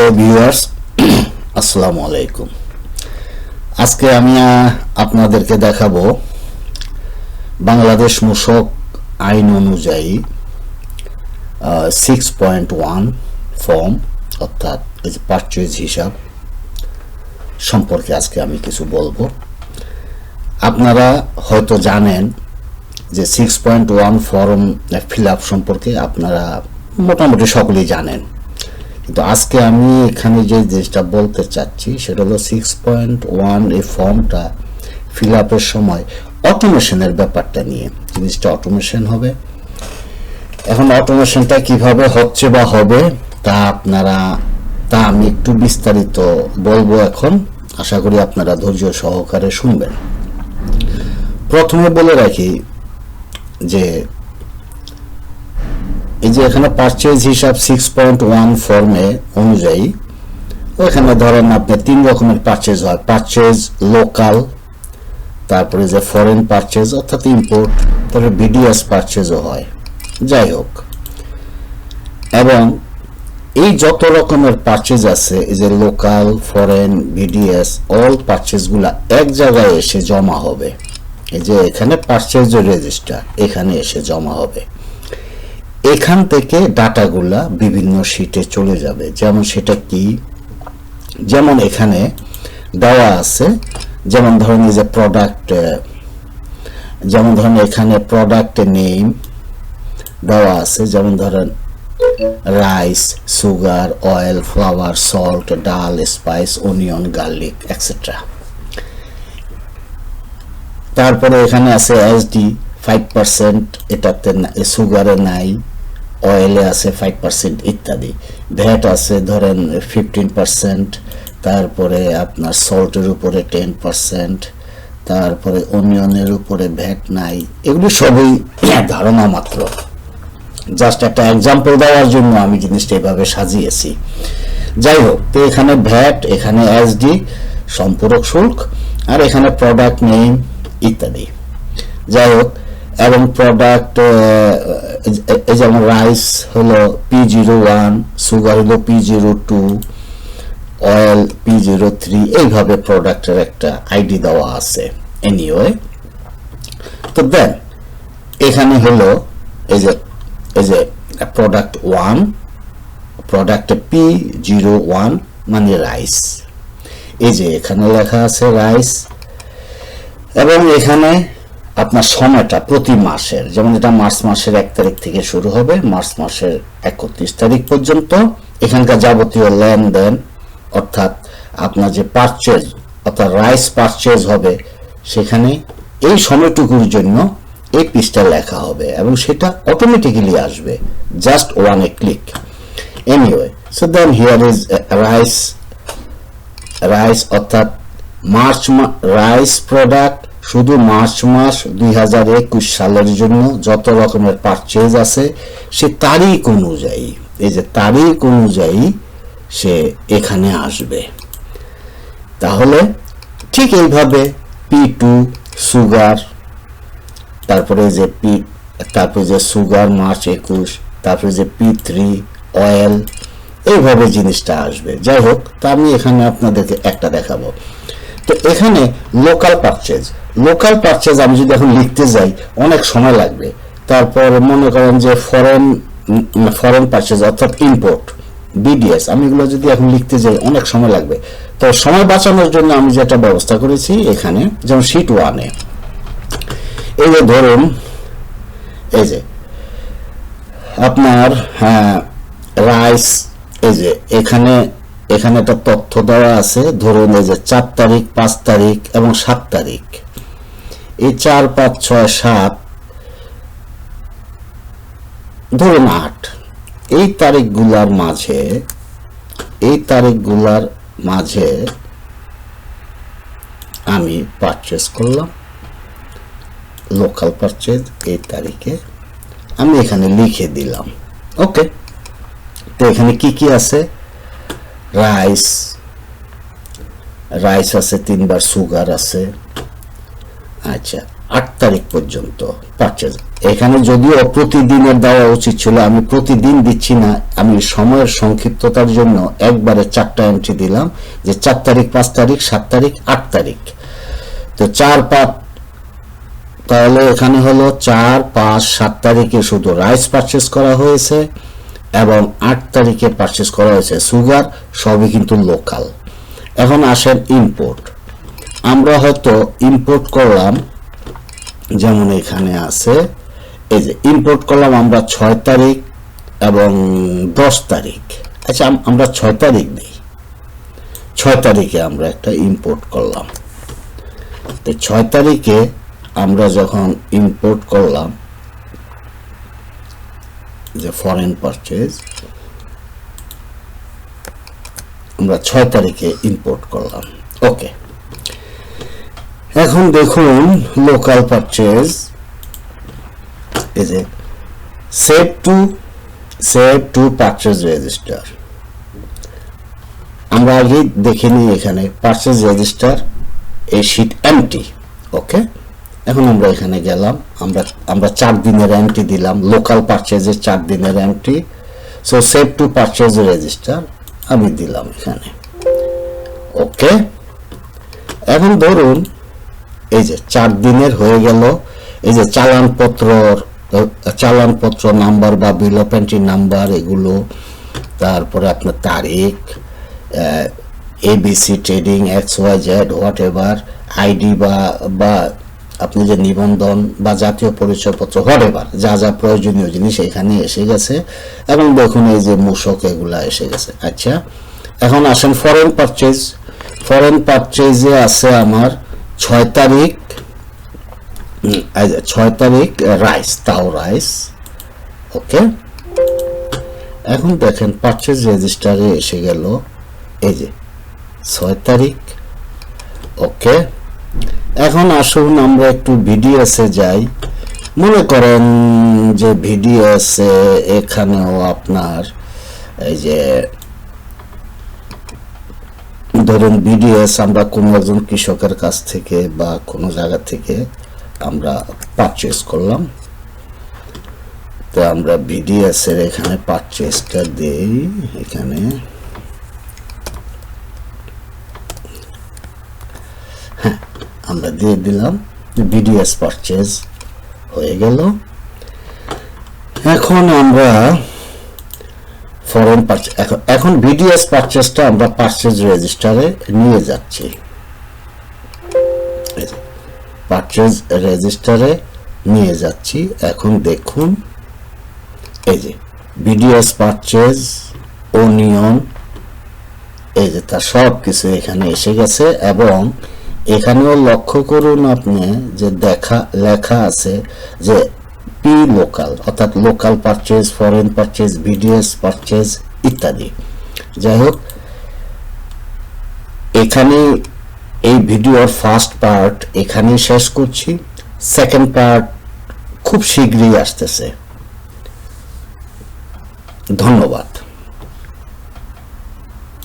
Hello viewers, আসসালামু আলাইকুম। আজকে আমি আপনাদেরকে দেখাবো বাংলাদেশ মূসক আইন অনুযায়ী 6.1 ফর্ম অর্থাৎ পারচেজ হিসাব সম্পর্কে আজকে আমি কিছু বলবো। আপনারা হয়তো জানেন যে 6.1 ফর্ম ফিল আপ সম্পর্কে আপনারা মোটামুটি সকলেই জানেন, কিন্তু আজকে আমি এখানে যে জিনিসটা বলতে চাচ্ছি সেটা হলো 6.1 এই ফর্মটা ফিল আপের সময় অটোমেশনের ব্যাপারটা নিয়ে। জিনিসটা অটোমেশন হবে। এখন অটোমেশনটা কিভাবে হচ্ছে বা হবে তা আমি একটু বিস্তারিত বলবো এখন। আশা করি আপনারা ধৈর্য সহকারে শুনবেন। প্রথমে বলে রাখি যে এই যে এখানে পারচেজ হিসাব 6.1 ফর্মে অনুযায়ী ওখানে ধরেন আপনি তিন রকমের পারচেজ হয়। পারচেজ লোকাল, তারপরে যে ফরেন পারচেজ অর্থাৎ ইম্পোর্ট, তারপরে ভিডিএস পারচেজও হয়। যাই হোক, এবং এই যত রকমের পারচেজ আছে, এই যে লোকাল, ফরেন, ভিডিএস, অল পারচেজগুলা এক জায়গায় এসে জমা হবে। এই যে এখানে পারচেজ রেজিস্টার এখানে এসে জমা হবে। এখান থেকে ডাটাগুলা বিভিন্ন শিটে চলে যাবে। যেমন সেটা কি, যেমন এখানে দেওয়া আছে, যেমন ধরেন এই যে প্রোডাক্ট, যেমন ধরেন এখানে প্রোডাক্ট নেম দেওয়া আছে, যেমন ধরেন rice, sugar, oil, flower, salt, ডাল, স্পাইস, অনিয়ন, গার্লিক এটসেট্রা। তারপরে এখানে আছে এসডি 5%, এটাতে সুগারে নাই, অয়েলে আছে 5% ইত্যাদি। ভ্যাট আছে ধরেন 15%, তারপরে আপনার সল্টের উপরে 10%, তারপরে অনিয়নের উপরে ভ্যাট নাই। এগুলি সবই ধারণা মাত্র, জাস্ট একটা এক্সাম্পল দেওয়ার জন্য আমি জিনিসটা এভাবে সাজিয়েছি। যাই হোক, তো এখানে ভ্যাট, এখানে এসডি সম্পূরক শুল্ক, আর এখানে প্রোডাক্ট নেম ইত্যাদি। যাই হোক, এবং প্রোডাক্ট যেমন রাইস হলো P01, সুগার হলো P02, অয়েল P03, এইভাবে প্রোডাক্টের একটা আইডি দেওয়া আছে। এনিওয়ে, তো দেন এখানে হলো এই যে প্রোডাক্ট 1, প্রোডাক্ট P01 মানে রাইস। এই যে এখানে লেখা আছে রাইস, এবং এখানে আপনার সময়টা প্রতি মাসের, যেমন এটা মার্চ মাসের 1 তারিখ থেকে শুরু হবে, মার্চ মাসের 31 তারিখ পর্যন্ত এখানকার যাবতীয় লেনদেন, অর্থাৎ আপনার যে পারচেজ অর্থাৎ রাইস পারচেজ হবে সেখানে এই সময়টুকুর জন্য এই পিসটা লেখা হবে এবং সেটা অটোমেটিক্যালি আসবে just one click. Anyway, so then here is rice অর্থাৎ মার্চ রাইস প্রোডাক্ট শুধু মার্চ মাস 2021 সালের জন্য যত রকমের পারচেজ আছে সে তারিখ অনুযায়ী, এই যে তারিখ অনুযায়ী সে এখানে আসবে। তাহলে ঠিক এইভাবে P2 সুগার, তারপরে যে সুগার মার্চ 21, তারপরে যে P3 অয়েল, এইভাবে জিনিসটা আসবে। যাই হোক, তা আমি এখানে আপনাদেরকে একটা দেখাবো। তো এখানে লোকাল পারচেজ আমি যদি এখন লিখতে যাই অনেক সময় লাগবে। তারপর মনে করেন যে ফরেন পারচেজ অর্থাৎ ইম্পোর্ট, বিডিএস, আমি এগুলো যদি এখন লিখতে যাই অনেক সময় লাগবে। তো সময় বাঁচানোর জন্য আমি যেটা ব্যবস্থা করেছি এখানে, যেমন শিট 1-এ এই যে ধরুন এই যে আপনার রাইস, এই যে এখানে একটা তথ্য দেওয়া আছে। ধরুন এই যে 4 তারিখ, 5 তারিখ এবং 7 তারিখ, এই 4, 5, 6, 7, ধরুন 8, এই তারিখগুলার মাঝে আমি পারচেজ করলাম লোকাল পারচেজ এই তারিখে, আমি এখানে লিখে দিলাম। ওকে, তো এখানে কি আছে, রাইস আছে 3 বার, সুগার আছে। আচ্ছা, 8 তারিখ পর্যন্ত পারচেজ এখানে যদিও প্রতিদিনের দেওয়া উচিত ছিল, আমি প্রতিদিন দিচ্ছি না, আমি সময়ের সংক্ষিপ্ততার জন্য একবারে 4টা এন্ট্রি দিলাম, যে 4 তারিখ, 5 তারিখ, 7 তারিখ, 8 তারিখ। তো 4, 5, তাহলে এখানে হলো 4, 5, 7 তারিখে শুধু রাইস পারচেস করা হয়েছে এবং 8 তারিখে পারচেস করা হয়েছে সুগার, সবই কিন্তু লোকাল। এখন আসেন ইম্পোর্ট। আমরা হয়তো ইম্পোর্ট করলাম, যেমন এখানে আছে, এই যে ইম্পোর্ট করলাম আমরা 6 তারিখ এবং 10 তারিখ। আচ্ছা, আমরা 6 তারিখ দিই, 6 তারিখে আমরা একটা ইম্পোর্ট করলাম। তো 6 তারিখে আমরা যখন ইম্পোর্ট করলাম, যে ফরেন পারচেজ, আমরা 6 তারিখে ইম্পোর্ট করলাম। ওকে, এখন দেখুন লোকাল পারচেজ, এই যে সেভ টু পারচেজ রেজিস্টার। আমরা আগে দেখে নিই, এখানে পারচেজ রেজিস্টার, এই শীট এমটি। ওকে, এখন আমরা এখানে গেলাম, আমরা 4 দিনের এন্ট্রি দিলাম, লোকাল পারচেজের 4 দিনের entry. So save two purchase register আমি দিলাম এখানে। ওকে, এখন ধরুন এই যে 4 দিনের হয়ে গেল, এই যে চালানপত্র নাম্বার বা বিল অফ এন্ট্রি নাম্বার, এগুলো, তারপরে আপনার তারিখ, ABC trading, XYZ, what ever, ID বা আপনি যে নিবন্ধন বা জাতীয় পরিচয়পত্র, হোয়াট এভার, যা যা প্রয়োজনীয় জিনিস এখানে এসে গেছে। এবং দেখুন এই যে মূসক, এগুলা এসে গেছে। আচ্ছা, এখন আসেন ফরেন পারচেজ। ফরেন পারচেজে আছে আমার 6 তারিখ, 6 তারিখ রাইস, তাও রাইস। ওকে, এখন দেখেন পারচেজ রেজিস্টারে এসে গেল এই যে 6 তারিখ। ওকে, এখন আসুন আমরা একটু ভিডিএস এ যাই। মনে করেন যে ভিডিএস এখানেও আপনার এই যে ধরুন ভিডিএস আমরা কোনো একজন কৃষকের কাছ থেকে বা কোনো জায়গা থেকে আমরা পারচেজ করলাম। তো আমরা ভিডিএস এর এখানে পারচেজটা দেই, এখানে হ্যাঁ আমরা দিয়ে দিলাম, ভিডিএস পারচেজ হয়ে গেল। এখন আমরা ফরেন পারচেজ, এখন ভিডিএস পারচেজটা আমরা পারচেজ রেজিস্টারে নিয়ে যাচ্ছি। পারচেজ রেজিস্টারে নিয়ে যাচ্ছি। এখন দেখুন এই যে ভিডিএস পারচেজ, ওনিয়ন, এই যে তার সব কিছু এখানে এসে গেছে। এবং এখানেও লক্ষ্য করুন আপনি যে লেখা আছে যে পি লোকাল, অর্থাৎ local purchase, foreign purchase, VDS purchase ইত্যাদি। যাই হোক, এখানে এই ভিডিওর ফার্স্ট পার্ট এখানেই শেষ করছি। সেকেন্ড পার্ট খুব শীঘ্রই আসতেছে। ধন্যবাদ।